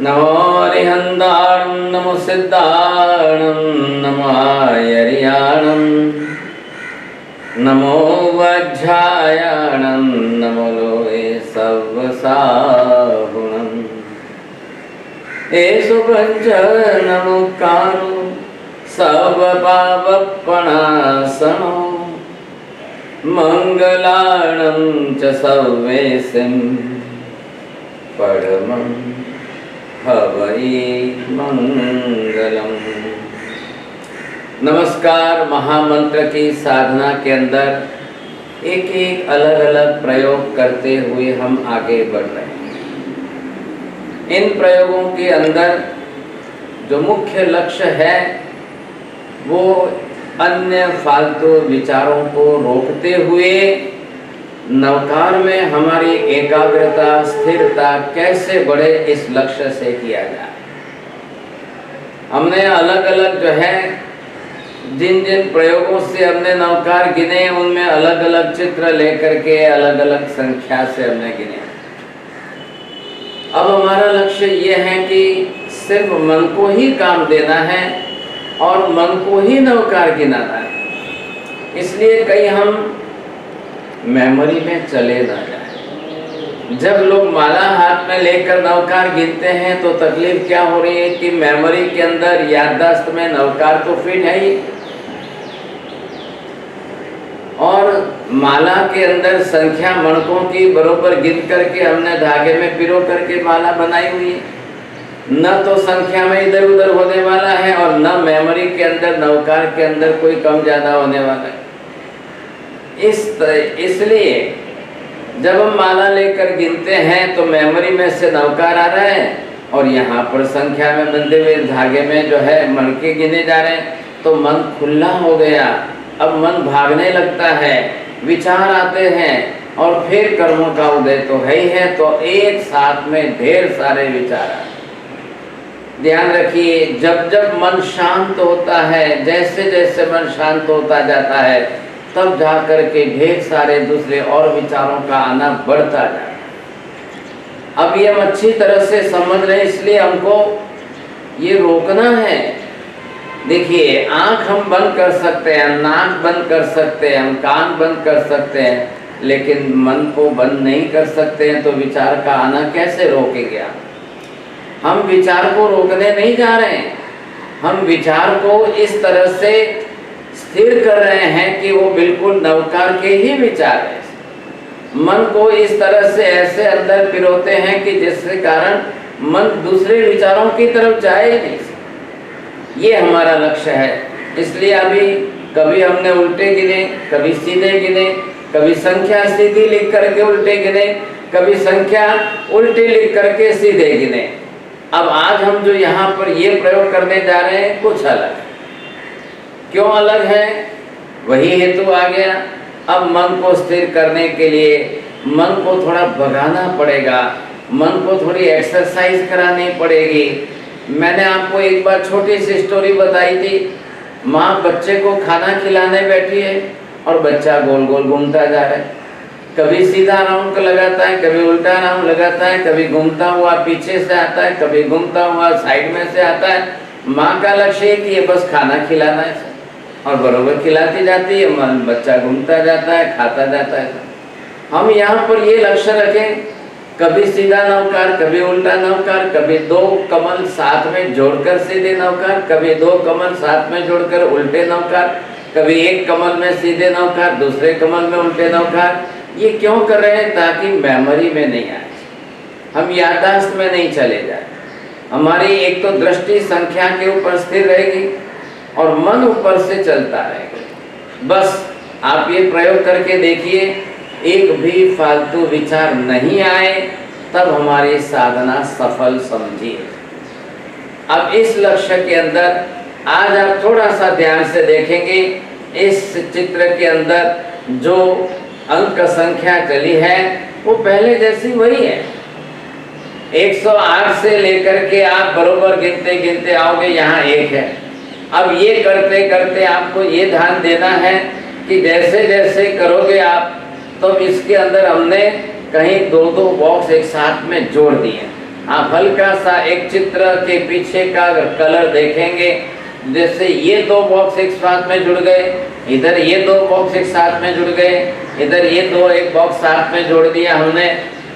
नमो रिहन्दाणं नमो सिद्धाणं नमो आयर्याणं नमो वज्रायाणं नमो लोहे सव्वसाहुणम् एषु पञ्च नमोकारो सर्वपापप्रणाशनो मंगलाणं च सर्वेशं परमं हवै मंगलम। नमस्कार। महामंत्र की साधना के अंदर एक एक अलग अलग प्रयोग करते हुए हम आगे बढ़ रहे हैं। इन प्रयोगों के अंदर जो मुख्य लक्ष्य है वो अन्य फालतू विचारों को रोकते हुए नवकार में हमारी एकाग्रता स्थिरता कैसे बढ़े, इस लक्ष्य से किया जाए। हमने अलग अलग जो है जिन जिन प्रयोगों से हमने नवकार गिने उनमें अलग अलग चित्र लेकर के अलग अलग संख्या से हमने गिने। अब हमारा लक्ष्य ये है कि सिर्फ मन को ही काम देना है और मन को ही नवकार गिनाना है। इसलिए कहीं हम मेमोरी में चले ना जाए। जब लोग माला हाथ में लेकर नवकार गिनते हैं तो तकलीफ क्या हो रही है कि मेमोरी के अंदर याददाश्त में नवकार तो फिट है ही, और माला के अंदर संख्या मणकों की बरोबर गिन करके हमने धागे में पिरो करके माला बनाई हुई है। न तो संख्या में इधर उधर होने वाला है और न मेमोरी के अंदर नवकार के अंदर कोई कम ज्यादा होने वाला है। इसलिए जब हम माला लेकर गिनते हैं तो मेमोरी में से नवकार आ रहा है और यहाँ पर संख्या में बंधे हुए धागे में जो है मणके गिने जा रहे हैं, तो मन खुला हो गया। अब मन भागने लगता है, विचार आते हैं और फिर कर्मों का उदय तो है ही है, तो एक साथ में ढेर सारे विचार आते। ध्यान रखिए, जब जब मन शांत होता है, जैसे जैसे मन शांत होता जाता है, तब जाकर के ढेर सारे दूसरे और विचारों का आना बढ़ता जाता है। अब ये हम अच्छी तरह से समझ रहे हैं, इसलिए हमको ये रोकना है। देखिए, आंख हम बंद कर सकते हैं, नाक बंद कर सकते हैं, हम कान बंद कर सकते हैं, लेकिन मन को बंद नहीं कर सकते हैं। तो विचार का आना कैसे रोकेंगे आप? हम विचार को रोकने नहीं जा रहे हैं, हम विचार को इस तरह से स्थिर कर रहे हैं कि वो बिल्कुल नवकार के ही विचार है। मन को इस तरह से ऐसे अंदर पिरोते हैं कि जिसके कारण मन दूसरे विचारों की तरफ जाए नहीं। ये हमारा लक्ष्य है। इसलिए अभी कभी हमने उल्टे गिने, कभी सीधे गिने, कभी संख्या सीधी लिख करके उल्टे गिने, कभी संख्या उल्टी लिख करके सीधे गिने। अब आज हम जो यहाँ पर ये प्रयोग करने जा रहे हैं कुछ अलग है। क्यों अलग है? वही हेतु आ गया। अब मन को स्थिर करने के लिए मन को थोड़ा भगाना पड़ेगा, मन को थोड़ी एक्सरसाइज करानी पड़ेगी। मैंने आपको एक बार छोटी सी स्टोरी बताई थी। माँ बच्चे को खाना खिलाने बैठी है और बच्चा गोल गोल घूमता जा रहा है। कभी सीधा राउंड लगाता है, कभी उल्टा राउंड लगाता है, कभी घूमता हुआ पीछे से आता है, कभी घूमता हुआ साइड में से आता है। माँ का लक्ष्य है कि ये बस खाना खिलाना है और बरोबर खिलाती जाती है, बच्चा घूमता जाता है, खाता जाता है। हम यहाँ पर ये लक्ष्य रखें, कभी सीधा नवकार, कभी उल्टा नवकार, कभी दो कमल साथ में जोड़कर सीधे नवकार, कभी दो कमल साथ में जोड़कर उल्टे नवकार, कभी एक कमल में सीधे नवकार, दूसरे कमल में उल्टे नवकार। ये क्यों कर रहे हैं? ताकि मेमोरी में नहीं आए, हम याददाश्त में नहीं चले जाए। हमारी एक तो दृष्टि संख्या के ऊपर स्थिर रहेगी और मन ऊपर से चलता रहेगा। बस आप ये प्रयोग करके देखिए, एक भी फालतू विचार नहीं आए, तब हमारी साधना सफल समझिए। अब इस लक्ष्य के अंदर आज आप थोड़ा सा ध्यान से देखेंगे। इस चित्र के अंदर जो अंक संख्या चली है वो पहले जैसी वही है। 108 से लेकर के आप बरोबर गिनते गिनते आओगे, यहाँ 1 है। अब ये करते करते आपको ये ध्यान देना है कि जैसे जैसे करोगे आप, तो इसके अंदर हमने कहीं 2-2 बॉक्स एक साथ में जोड़ दिए। आप हल्का सा एक चित्र के पीछे का कलर देखेंगे, जैसे ये दो बॉक्स एक साथ में जुड़ गए, इधर ये दो बॉक्स एक साथ में जुड़ गए, इधर ये दो एक बॉक्स साथ में जोड़ दिया हमने।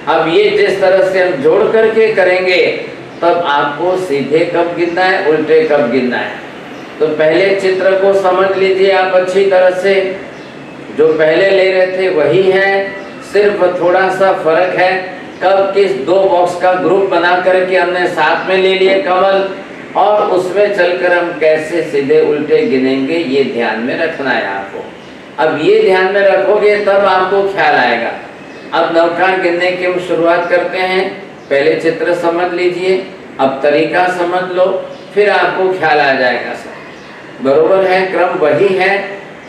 अब ये जिस तरह से हम जोड़ करके करेंगे, तब आपको सीधे कब गिनना है, उल्टे कब गिनना है। तो पहले चित्र को समझ लीजिए आप अच्छी तरह से। जो पहले ले रहे थे वही है, सिर्फ थोड़ा सा फर्क है कब किस दो बॉक्स का ग्रुप बना करके हमने साथ में ले लिए कमल, और उसमें चलकर हम कैसे सीधे उल्टे गिनेंगे, ये ध्यान में रखना है आपको। अब ये ध्यान में रखोगे तब आपको ख्याल आएगा। अब नवकार गिनने की हम शुरुआत करते हैं। पहले चित्र समझ लीजिए, अब तरीका समझ लो, फिर आपको ख्याल आ जाएगा। सब बरोबर है, क्रम वही है।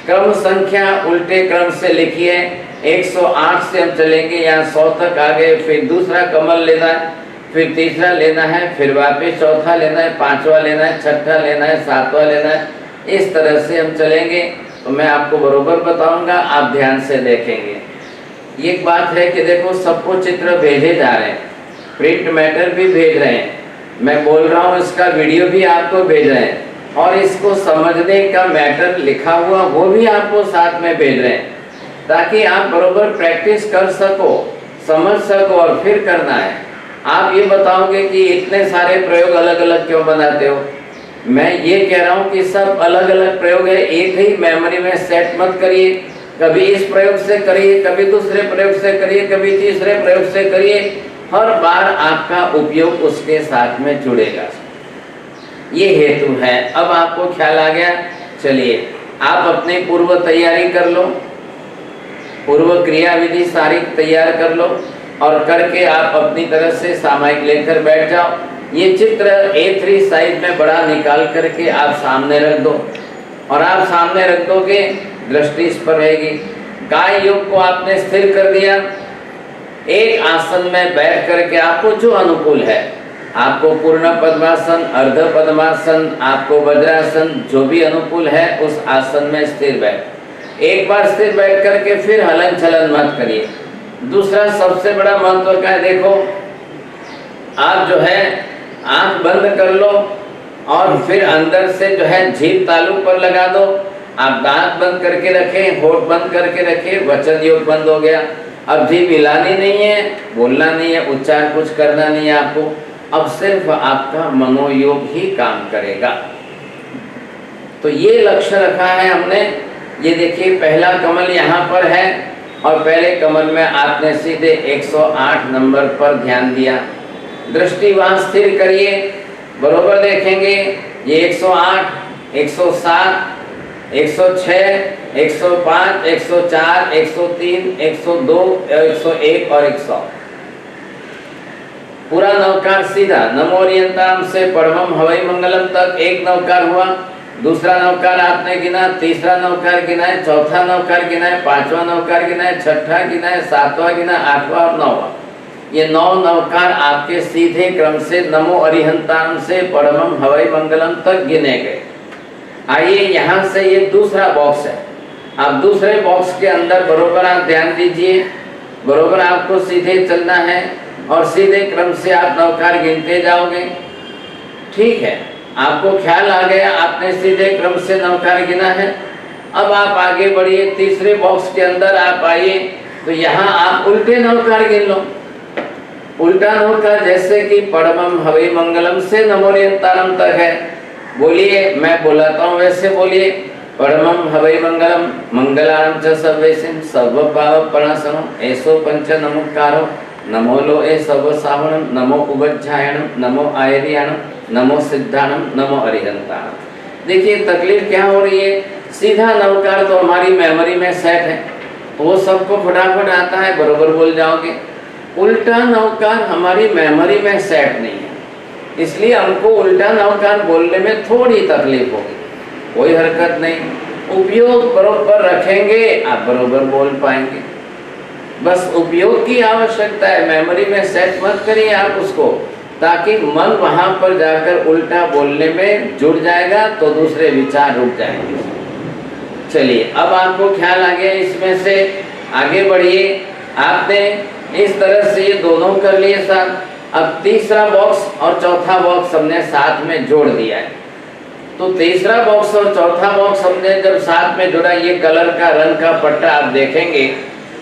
क्रम संख्या उल्टे क्रम से लिखिए। 108 से हम चलेंगे, यहाँ 100 तक आ गए, फिर दूसरा कमल लेना है, फिर तीसरा लेना है, फिर वापस चौथा लेना है, पांचवा लेना है, छठा लेना है, सातवां लेना है। इस तरह से हम चलेंगे तो मैं आपको बरोबर बताऊंगा, आप ध्यान से देखेंगे। एक बात है कि देखो सबको चित्र भेजे जा रहे हैं, प्रिंट मैटर भी भेज रहे हैं, मैं बोल रहा हूँ इसका वीडियो भी आपको भेज रहे हैं, और इसको समझने का मैटर लिखा हुआ वो भी आपको साथ में भेज रहे हैं, ताकि आप बरोबर प्रैक्टिस कर सको, समझ सको और फिर करना है। आप ये बताओगे कि इतने सारे प्रयोग अलग अलग क्यों बनाते हो? मैं ये कह रहा हूँ कि सब अलग अलग प्रयोग है, एक ही मेमोरी में सेट मत करिए। कभी इस प्रयोग से करिए, कभी दूसरे प्रयोग से करिए, कभी तीसरे प्रयोग से करिए, हर बार आपका उपयोग उसके साथ में जुड़ेगा। ये हेतु है। अब आपको ख्याल आ गया। चलिए आप अपनी पूर्व तैयारी कर लो, पूर्व क्रिया विधि सारी तैयार कर लो, और करके आप अपनी तरफ से सामयिक लेकर बैठ जाओ। ये चित्र A3 साइज में बड़ा निकाल करके आप सामने रख दो, और आप सामने रख दोगे, दृष्टि इस पर रहेगी। काय योग को आपने स्थिर कर दिया। एक आसन में बैठ करके आपको जो अनुकूल है, आपको पूर्ण पद्मासन, अर्ध पद्मासन, आपको वज्रासन, जो भी अनुकूल है उस आसन में स्थिर बैठ। एक बार स्थिर बैठ करके फिर हलन चलन मत करिए। दूसरा सबसे बड़ा महत्व का है, देखो आप जो है आंख बंद कर लो और फिर अंदर से जो है जीभ तालु पर लगा दो। आप दांत बंद करके रखें, होठ बंद करके रखें, वचन योग बंद हो गया। अब जीभ हिलानी नहीं है, बोलना नहीं है, उच्चार कुछ करना नहीं है आपको। अब सिर्फ आपका मनोयोग ही काम करेगा। तो ये लक्ष्य रखा है हमने। ये देखिए पहला कमल यहाँ पर है, और पहले कमल में आपने सीधे 108 नंबर पर ध्यान दिया। दृष्टि वहाँ स्थिर करिए, बरोबर देखेंगे। ये 108, 107, 106, 105, 104, 103, 102, 101 और 100। पूरा नवकार सीधा नमो ओरियंताम से परमम हवै मंगलम तक एक नवकार हुआ। दूसरा नवकार आपने गिना, तीसरा नवकार गिना है, चौथा नवकार गिना है, पांचवा नवकार गिना है, छठा गिना है, सातवां गिना, आठवां और नौवां। ये 9 नवकार आपके सीधे क्रम से नमो अरिहंताम से परमम हवै मंगलम तक गिने गए। आइए यहाँ से ये दूसरा बॉक्स है। आप दूसरे बॉक्स के अंदर बरोबर आप ध्यान दीजिए, बरोबर आपको सीधे चलना है और सीधे क्रम से आप नवकार गिनते जाओगे। ठीक है, आपको ख्याल आ गया, आपने सीधे क्रम से नवकार गिना है। अब आप आगे बढ़िए, तीसरे बॉक्स के अंदर आप आइए, तो यहाँ आप उल्टे नवकार गिन लो। उल्टा नवकार जैसे कि परमम हवै मंगलम से नमो ओरियंतारम तक है। बोलिए, मैं बुलाता हूँ वैसे बोलिए। परमम हवै मंगलम मंगलारम च सर्वेसिम सर्व पाव प्रणाशनम ऐसो पंच नमोकारो नमो लोए सर्व सावणम नमो उबज्जायणम नमो आयर्याणम नमो सिद्धाणम नमो अरिहंताणम। देखिए तकलीफ क्या हो रही है, सीधा नवकार तो हमारी मेमोरी में सेट है, तो वो सबको फटाफट आता है, बरोबर बोल जाओगे। उल्टा नवकार हमारी मेमोरी में सेट नहीं है, इसलिए हमको उल्टा नवकार बोलने में थोड़ी तकलीफ होगी। कोई हरकत नहीं, उपयोग बरोबर रखेंगे, आप बरोबर बोल पाएंगे। बस उपयोग की आवश्यकता है, मेमोरी में सेट मत करिए आप उसको, ताकि मन वहां पर जाकर उल्टा बोलने में जुड़ जाएगा, तो दूसरे विचार रुक जाएंगे। चलिए अब आपको ख्याल आ गया, इसमें से आगे बढ़िए। आपने इस तरह से ये दोनों कर लिए साथ। अब तीसरा बॉक्स और चौथा बॉक्स हमने साथ में जोड़ दिया है। तो तीसरा बॉक्स और चौथा बॉक्स हमने जब साथ में जोड़ा, ये कलर का रंग का पट्टा आप देखेंगे।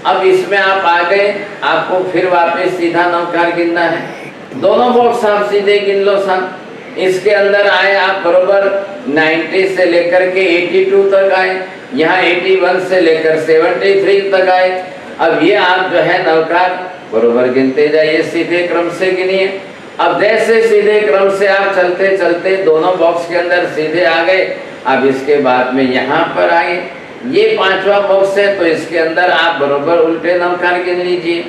अब इसमें आप आ गए, आपको फिर वापस सीधा नवकार गिनना है। दोनों बॉक्स आप सीधे गिन लो साहब। इसके अंदर आए आप बरोबर 90 से लेकर के 82 तक आए, यहाँ 81 से लेकर 73 तक आए। अब ये आप जो है नवकार बरोबर गिनते जाइए, सीधे क्रम से गिनिए। अब जैसे सीधे क्रम से आप चलते चलते दोनों बॉक्स के अंदर सीधे आ गए। अब इसके बाद में यहाँ पर आए, ये पांचवा बॉक्स है, तो इसके अंदर आप बरोबर उल्टे नवकार गिन लीजिए।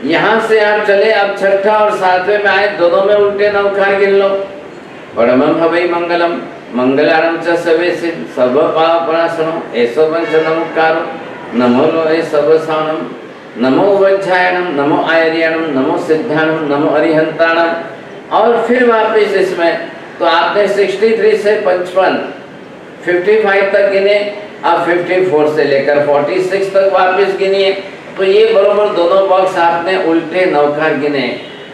यहाँ से आप चले, अब छठा और सातवें में आए, दोनों में उल्टे नवकार गिन लो। परमं भवै मंगलम मंगलारं च सर्वेषु सर्व पापनाशनं ऐसो पंच नमस्कारो नमो लोहे सर्वसानम नमो वज्रायणम नमो आयर्यणम नमो सिद्धाणम नमो अरिहंताणम। और फिर वापस इसमें तो आपने 63 से 55 55 तक गिने। अब 54 से लेकर 46 तक वापस गिनिए। तो ये बरोबर दोनों बॉक्स आपने उल्टे नवकार गिने।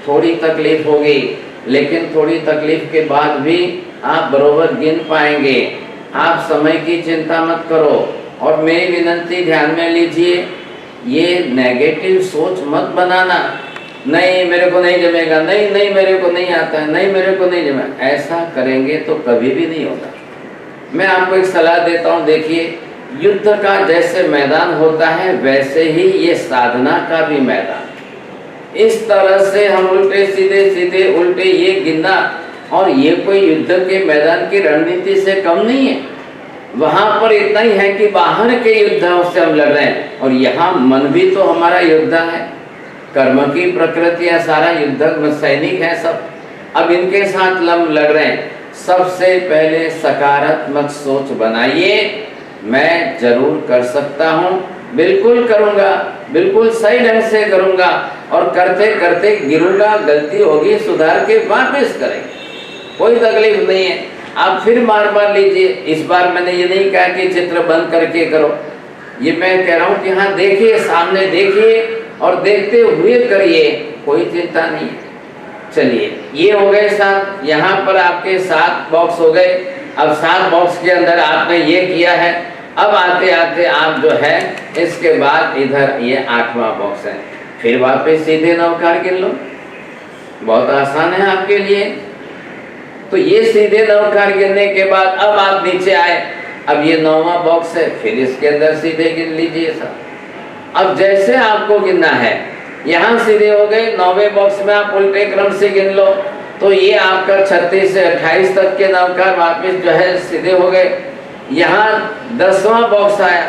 थोड़ी तकलीफ होगी, लेकिन थोड़ी तकलीफ के बाद भी आप बरोबर गिन पाएंगे। आप समय की चिंता मत करो। और मेरी विनंती ध्यान में लीजिए, ये नेगेटिव सोच मत बनाना, नहीं मेरे को नहीं जमेगा, नहीं नहीं मेरे को नहीं आता है, नहीं मेरे को नहीं जमेगा। ऐसा करेंगे तो कभी भी नहीं होगा। मैं आपको एक सलाह देता हूँ, देखिए युद्ध का जैसे मैदान होता है वैसे ही ये साधना का भी मैदान। इस तरह से हम उल्टे सीधे सीधे उल्टे ये गिनना, और ये कोई युद्ध के मैदान की रणनीति से कम नहीं है। वहां पर इतना ही है कि बाहर के युद्धों से हम लड़ रहे हैं, और यहाँ मन भी तो हमारा योद्धा है। कर्म की प्रकृति है, सारा युद्ध सैनिक है सब। अब इनके साथ हम लड़ रहे हैं। सबसे पहले सकारात्मक सोच बनाइए, मैं जरूर कर सकता हूँ, बिल्कुल करूँगा, बिल्कुल सही ढंग से करूँगा, और करते करते गिरूंगा, गलती होगी सुधार के वापस करेंगे, कोई तकलीफ नहीं है। आप फिर बार लीजिए। इस बार मैंने ये नहीं कहा कि चित्र बंद करके करो, ये मैं कह रहा हूँ कि हाँ देखिए, सामने देखिए और देखते हुए करिए, कोई चिंता नहीं है। चलिए ये हो गए 7, यहाँ पर आपके 7 बॉक्स हो गए। अब 7 बॉक्स के अंदर आपने ये किया है। अब आते आते आप जो है इसके बाद इधर ये 8वां बॉक्स है, फिर वापस सीधे नवकार गिन लो, बहुत आसान है आपके लिए। तो ये सीधे नवकार गिनने के बाद अब आप नीचे आए, अब ये 9वां बॉक्स है, फिर इसके अंदर सीधे गिन लीजिए सब। अब जैसे आपको गिनना है, यहाँ सीधे हो गए, 9वें बॉक्स में आप उल्टे क्रम से गिन लो। तो ये आपका 36 से 28 तक के नवकार वापस जो है सीधे हो गए। यहाँ 10वां बॉक्स आया।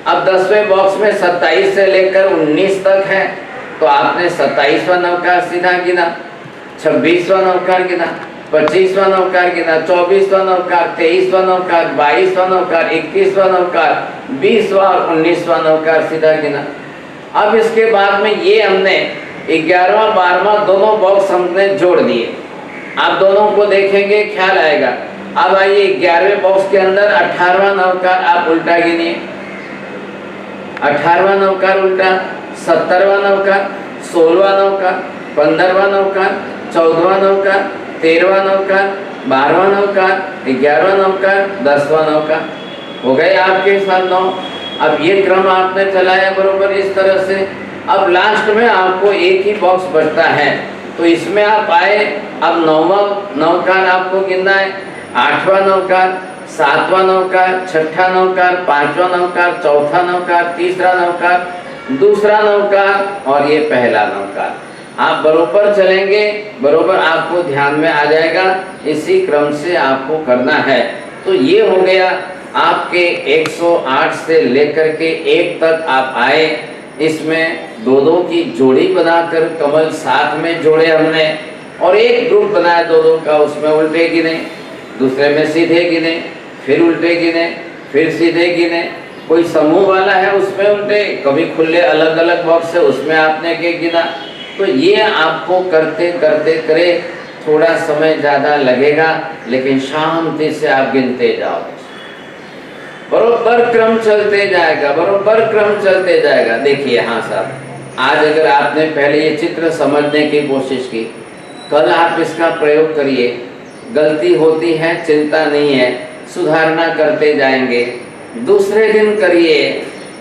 अब 10वें बॉक्स में 27 से लेकर 19 तक है, तो आपने 27वां नवकार सीधा गिना, 26वां नवकार गिना, 25वां नवकार गिना, 24वां नवकार, 23वां नवकार, 22वां नवकार, 21वां नवकार, 20वां और 19वां नवकार सीधा गिना। अब इसके बाद में ये हमने 11वां 12वां दोनों बॉक्स हमने जोड़ दिए। आप दोनों को देखेंगे ख्याल आएगा। अब आइए 11वें बॉक्स के अंदर 18वां नवकार आप उल्टा गिनिए, 18वां नवकार उल्टा, 17वां नवकार, 16वां नवकार, 15वां नवकार, 14वां नवकार, 13वां नवकार, 12वां नवकार, 11वां नवकार, 10वां नवकार, हो गए आपके साथ 9। अब ये क्रम आपने चलाया बरोबर इस तरह से। अब लास्ट में आपको एक ही बॉक्स बचता है, तो इसमें आप आए। अब 9वां नवकार आपको गिनना है, 8वां नवकार, 7वां नवकार, 6ठा नवकार, 5वां नवकार, 4था नवकार, 3रा नवकार, 2रा नवकार और ये पहला नवकार। आप बरोबर चलेंगे, बरोबर आपको ध्यान में आ जाएगा। इसी क्रम से आपको करना है। तो ये हो गया आपके 108 से लेकर के 1 तक आप आए। इसमें 2-2 की जोड़ी बनाकर कमल साथ में जोड़े हमने, और एक ग्रुप बनाया 2-2 का, उसमें उल्टे गिने, दूसरे में सीधे गिने, फिर उल्टे गिने, फिर सीधे गिने। कोई समूह वाला है उसमें उल्टे, कभी खुले अलग अलग बॉक्स है उसमें आपने के गिना। तो ये आपको करते करते करे, थोड़ा समय ज़्यादा लगेगा, लेकिन शांति से आप गिनते जाओगे, बरोबर क्रम चलते जाएगा, बरोबर क्रम चलते जाएगा। देखिए हाँ साहब, आज अगर आपने पहले ये चित्र समझने की कोशिश की, कल आप इसका प्रयोग करिए। गलती होती है, चिंता नहीं है, सुधारना करते जाएंगे। दूसरे दिन करिए,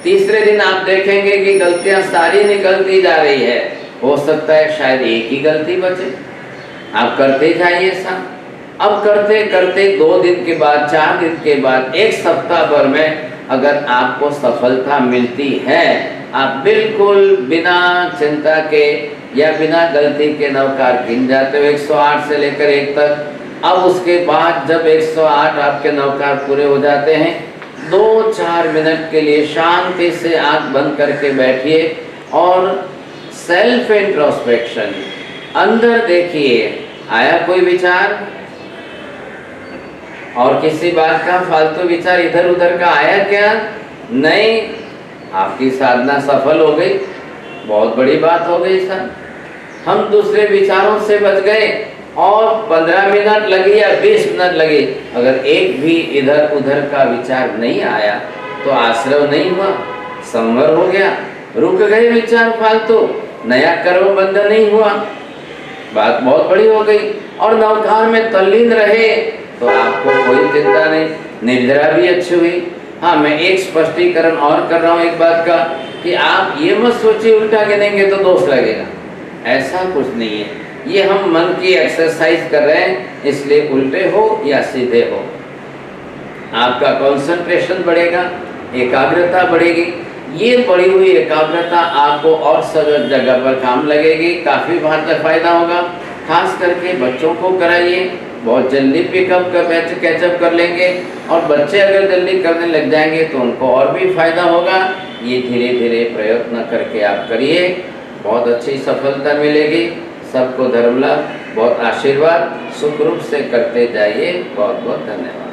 तीसरे दिन आप देखेंगे कि गलतियां सारी निकलती जा रही है। हो सकता है शायद एक ही गलती बचे। आप करते जाइए ऐसा। अब करते करते 2 दिन के बाद, 4 दिन के बाद, 1 सप्ताह भर में अगर आपको सफलता मिलती है, आप बिल्कुल बिना चिंता के या बिना गलती के नवकार गिन जाते हो 108 से लेकर 1 तक। अब उसके बाद जब 108 आपके नवकार पूरे हो जाते हैं, 2-4 मिनट के लिए शांति से आंख बंद करके बैठिए और सेल्फ इंट्रोस्पेक्शन, अंदर देखिए, आया कोई विचार और किसी बात का फालतू विचार इधर उधर का आया क्या? नहीं, आपकी साधना सफल हो गई, बहुत बड़ी बात हो गई सर। हम दूसरे विचारों से बच गए और 15 मिनट लगी या 20 मिनट लगी, अगर एक भी इधर उधर का विचार नहीं आया तो आश्रय नहीं हुआ, संवर हो गया, रुक गए विचार फालतू, नया कर्म बंध नहीं हुआ, बात बहुत बड़ी हो गई। और नवकार में तल्लीन रहे तो आपको कोई चिंता नहीं, निद्रा भी अच्छी हुई। हाँ, मैं एक स्पष्टीकरण और कर रहा हूँ एक बात का, कि आप ये मत सोचिए उल्टा गिनेंगे तो दोष लगेगा, ऐसा कुछ नहीं है। ये हम मन की एक्सरसाइज कर रहे हैं, इसलिए उल्टे हो या सीधे हो, आपका कंसंट्रेशन बढ़ेगा, एकाग्रता बढ़ेगी। ये बढ़ी हुई एकाग्रता आपको और सब जगह पर काम लगेगी, काफ़ी फायदा होगा। खास करके बच्चों को कराइए, बहुत जल्दी पिकअप कैचअप कर लेंगे, और बच्चे अगर जल्दी करने लग जाएंगे तो उनको और भी फायदा होगा। ये धीरे धीरे प्रयत्न करके आप करिए, बहुत अच्छी सफलता मिलेगी। सबको धर्म लाभ, बहुत आशीर्वाद, सुख रूप से करते जाइए। बहुत बहुत धन्यवाद।